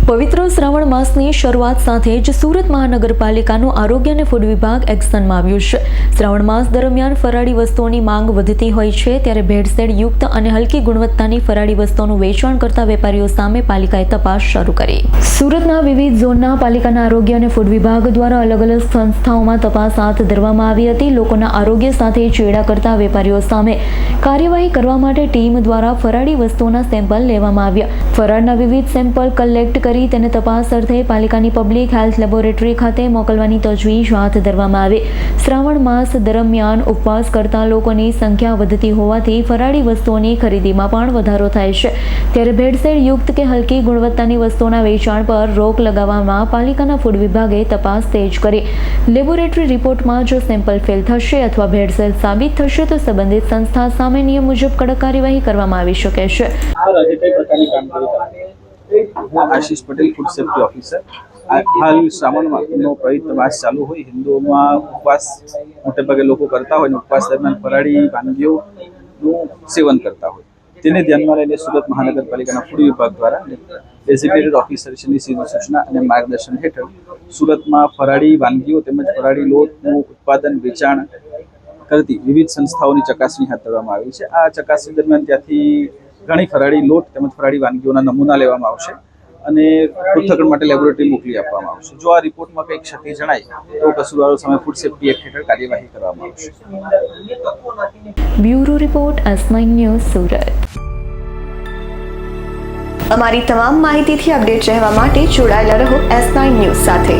પવિત્ર શ્રાવણ માસની શરૂઆત સાથે જ સુરત મહાનગરપાલિકાનું આરોગ્ય અને ફૂડ વિભાગ એક્શનમાં આવ્યું છે। શ્રાવણ માસ દરમિયાન ફરાળી વસ્તુઓની માંગ વધતી હોય છે, ત્યારે ભેળસેળ યુક્ત અને હલકી ગુણવત્તાની ફરાળી વસ્તુઓનું વેચાણ કરતા વેપારીઓ સામે પાલિકાએ તપાસ શરૂ કરી। સુરતના વિવિધ ઝોનના પાલિકાના આરોગ્ય અને ફૂડ વિભાગ દ્વારા અલગ અલગ સંસ્થાઓમાં તપાસ હાથ ધરવામાં આવી હતી। લોકોના આરોગ્ય સાથે ચેડા કરતા વેપારીઓ સામે કાર્યવાહી કરવા માટે ટીમ દ્વારા ફરાળી વસ્તુઓના સેમ્પલ લેવામાં આવ્યા। ફરાળના વિવિધ સેમ્પલ કલેક્ટ કરી તેને તપાસ અર્થે પાલિકાની પબ્લિક હેલ્થ લેબોરેટરી ખાતે મોકલવાની તજવીજ હાથ ધરવામાં આવી। શ્રાવણ માસ દરમિયાન ઉપવાસ કરતા લોકોની સંખ્યા વધતી હોવાથી ફરાળી વસ્તુઓની ખરીદીમાં પણ વધારો થાય છે, ત્યારે ભેળસેળ યુક્ત કે હલકી ગુણવત્તાની વસ્તુઓના વેચાણ પર રોક લગાવવામાં પાલિકાના ફૂડ વિભાગે તપાસ તેજ કરી। લેબોરેટરી રિપોર્ટમાં જો સેમ્પલ ફેલ થશે અથવા ભેળસેળ સાબિત થશે તો સંબંધિત સંસ્થા સામે નિયમ મુજબ કડક કાર્યવાહી કરવામાં આવી શકે છે। आशीष पटेल फूड सेफ्टी ऑफिसर। हाल श्रावण पवित्र मास चालू हो हिंदुओं में उपवास मोटे भागे लोग करता हो, उपवास दरमियान फराड़ी वानगीओ सेवन करता हो, तेने ध्यान में लईने सूरत महानगरपालिका फूड विभाग द्वारा डेजिग्नेटेड ऑफिसर सीधी सूचना और मार्गदर्शन हेठळ सूरत में फराड़ी वानगीओ तेमज फराड़ी लोटનું उत्पादन वेचाण करती विविध संस्थाओं की चकासणी हाथ धरवामां आवी छे। आ चकासणी दरमियान त्याथी घणी फराड़ी लोट तेमज फराड़ी वानगीओना नमूना लेवामां आवशे અને પૃથ્થકરણ માટે લેબોરેટરી મોકલી આપવામાં આવશે। જો આ રિપોર્ટમાં કંઈક ક્ષતિ જણાય તો કસૂરવારો સામે ફૂડ સેફ્ટી એક્ટ હેઠળ કાર્યવાહી કરવામાં આવશે। Bureau report S9 news Surat. અમારી તમામ માહિતીથી અપડેટ રહેવા માટે જોડાયેલા રહો S9 ન્યૂઝ સાથે।